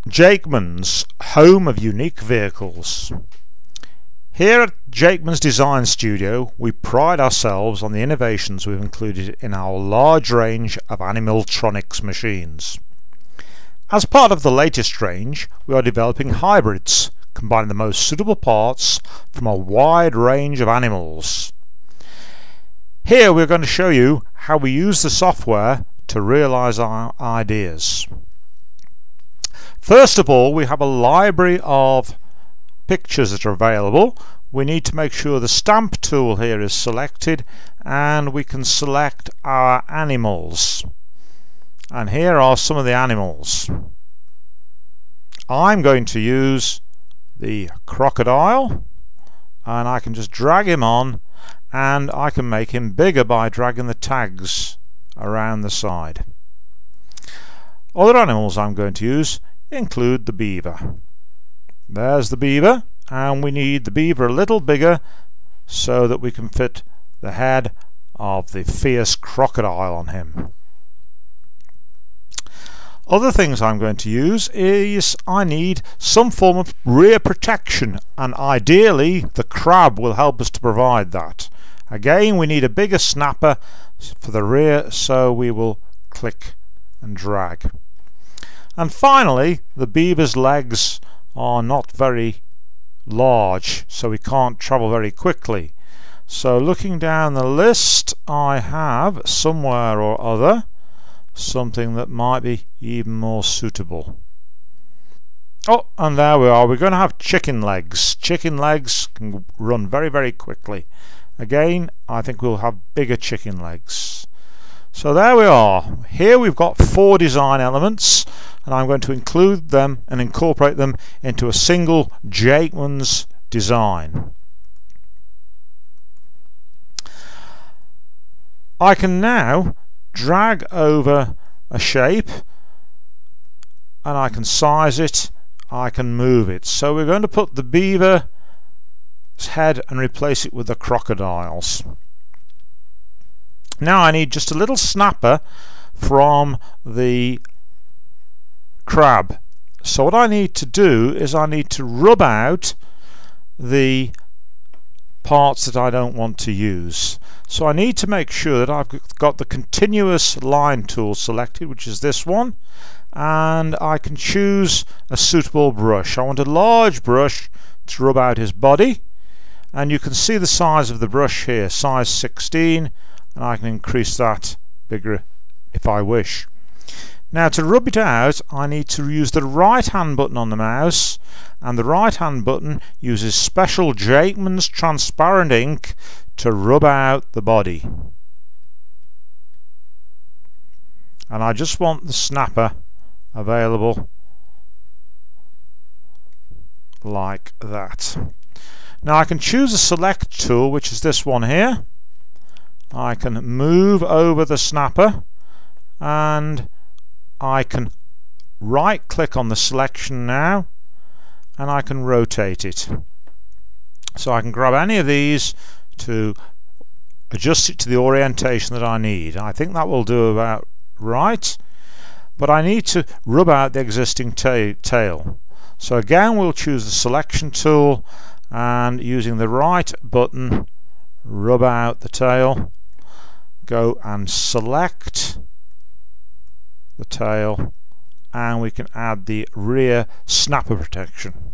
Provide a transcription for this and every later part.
Jakeman's, home of unique vehicles. Here at Jakeman's Design Studio, we pride ourselves on the innovations we've included in our large range of animatronics machines. As part of the latest range, we are developing hybrids, combining the most suitable parts from a wide range of animals. Here we're going to show you how we use the software to realize our ideas. First of all, we have a library of pictures that are available. We need to make sure the stamp tool here is selected, and we can select our animals. And here are some of the animals. I'm going to use the crocodile, and I can just drag him on, and I can make him bigger by dragging the tags around the side. Other animals I'm going to use include the beaver. There's the beaver, and we need the beaver a little bigger so that we can fit the head of the fierce crocodile on him. Other things I'm going to use is I need some form of rear protection, and ideally the crab will help us to provide that. Again, we need a bigger snapper for the rear, so we will click and drag. And finally, the beaver's legs are not very large, so we can't travel very quickly. So looking down the list, I have somewhere or other something that might be even more suitable. Oh, and there we are. We're going to have chicken legs. Chicken legs can run very, very quickly. Again, I think we'll have bigger chicken legs. So there we are. Here we've got 4 design elements, and I'm going to include them and incorporate them into a single Jakeman's design. I can now drag over a shape, and I can size it, I can move it. So we're going to put the beaver's head and replace it with the crocodile's. Now I need just a little snapper from the crab. So what I need to do is I need to rub out the parts that I don't want to use. So I need to make sure that I've got the continuous line tool selected, which is this one, and I can choose a suitable brush. I want a large brush to rub out his body, and you can see the size of the brush here, size 16, and I can increase that bigger if I wish. Now to rub it out, I need to use the right hand button on the mouse, and the right hand button uses special Jakeman's transparent ink to rub out the body. And I just want the snapper available like that. Now I can choose a select tool, which is this one here. I can move over the snapper, and I can right click on the selection now, and I can rotate it. So I can grab any of these to adjust it to the orientation that I need. I think that will do about right, but I need to rub out the existing tail. So again, we'll choose the selection tool, and using the right button, rub out the tail, go and select the tail, and we can add the rear snapper protection.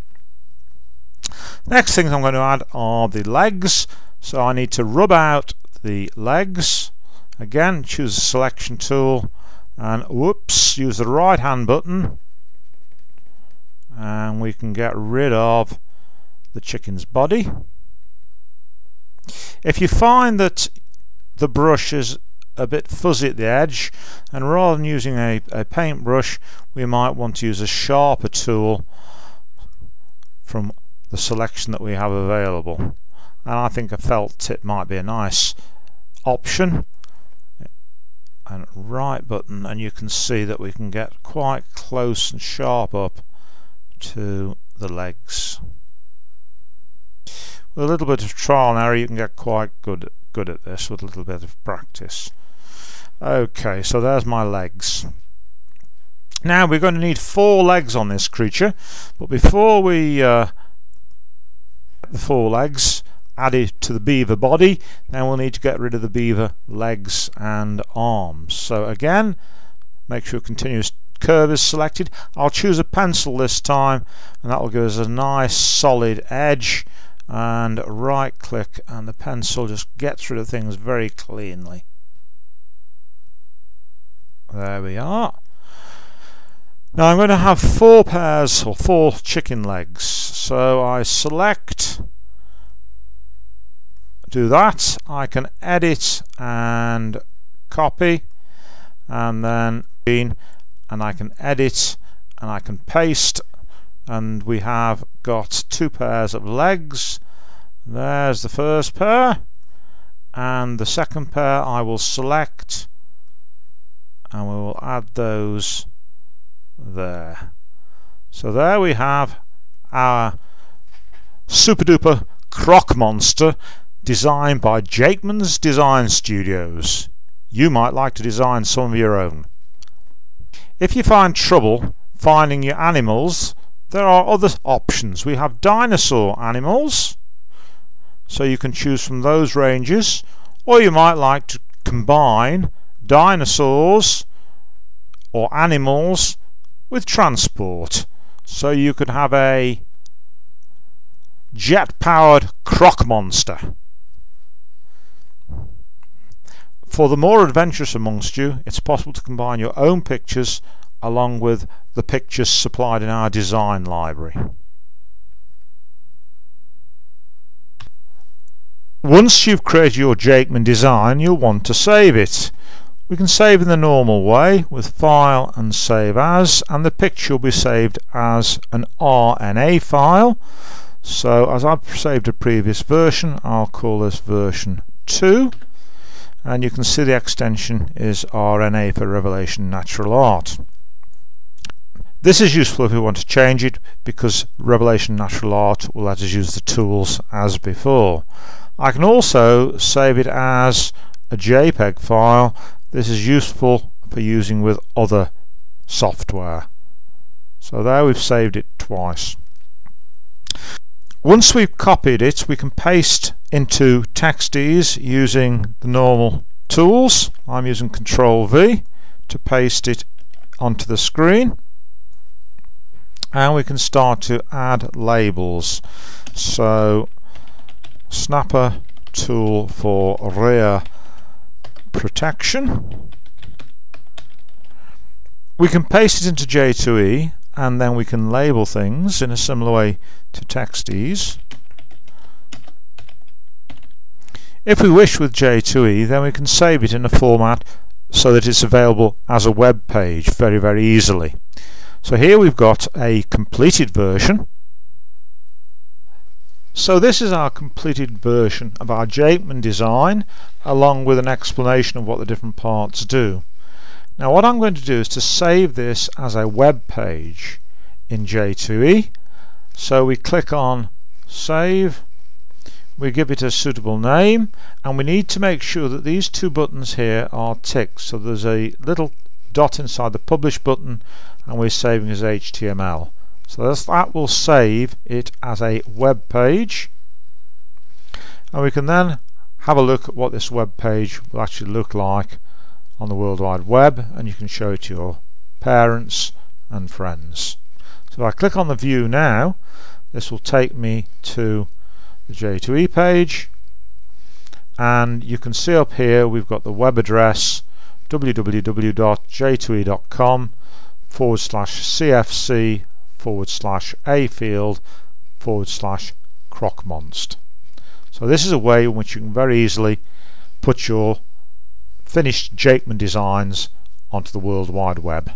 Next things I'm going to add are the legs. So I need to rub out the legs. Again, choose the selection tool, and whoops, use the right hand button, and we can get rid of the chicken's body. If you find that the brush is a bit fuzzy at the edge, and rather than using a paintbrush, we might want to use a sharper tool from the selection that we have available. And I think a felt tip might be a nice option. And right button, and you can see that we can get quite close and sharp up to the legs. With a little bit of trial and error, you can get quite good at this with a little bit of practice. Okay, so there's my legs. Now we're going to need 4 legs on this creature, but before we the 4 legs added to the beaver body, then we'll need to get rid of the beaver legs and arms. So again, make sure continuous curve is selected. I'll choose a pencil this time, and that will give us a nice solid edge, and right click and the pencil just gets rid of things very cleanly. There we are. Now I'm going to have 4 pairs or 4 chicken legs, so I select, do that, I can edit and copy, and then and I can edit and I can paste, and we have got 2 pairs of legs. There's the first pair, and the second pair I will select, and we will add those there. So there we have our super duper croc monster designed by Jakeman's Design Studios. You might like to design some of your own. If you find trouble finding your animals, there are other options. We have dinosaur animals, so you can choose from those ranges, or you might like to combine dinosaurs or animals with transport, so you could have a jet-powered croc monster. For the more adventurous amongst you, it's possible to combine your own pictures along with the pictures supplied in our design library. Once you've created your Jakeman design, you'll want to save it. We can save in the normal way with File and Save As, and the picture will be saved as an RNA file. So as I've saved a previous version, I'll call this version 2, and you can see the extension is RNA for Revelation Natural Art. This is useful if we want to change it, because Revelation Natural Art will let us use the tools as before. I can also save it as a JPEG file. This is useful for using with other software. So there we've saved it twice. Once we've copied it, we can paste into TextEase using the normal tools. I'm using Ctrl V to paste it onto the screen, and we can start to add labels. So snapper tool for rear protection. We can paste it into J2E, and then we can label things in a similar way to TextEase. If we wish with J2E, then we can save it in a format so that it's available as a web page very easily. So here we've got a completed version. So this is our completed version of our Jakeman design, along with an explanation of what the different parts do. Now what I'm going to do is to save this as a web page in J2E. So we click on Save, we give it a suitable name, and we need to make sure that these 2 buttons here are ticked. So there's a little dot inside the Publish button, and we're saving as HTML. So that will save it as a web page, and we can then have a look at what this web page will actually look like on the World Wide Web, and you can show it to your parents and friends. So if I click on the view now, this will take me to the J2E page, and you can see up here we've got the web address www.j2e.com/cfc/a/field/crocmonst. So this is a way in which you can very easily put your finished Jakeman designs onto the World Wide Web.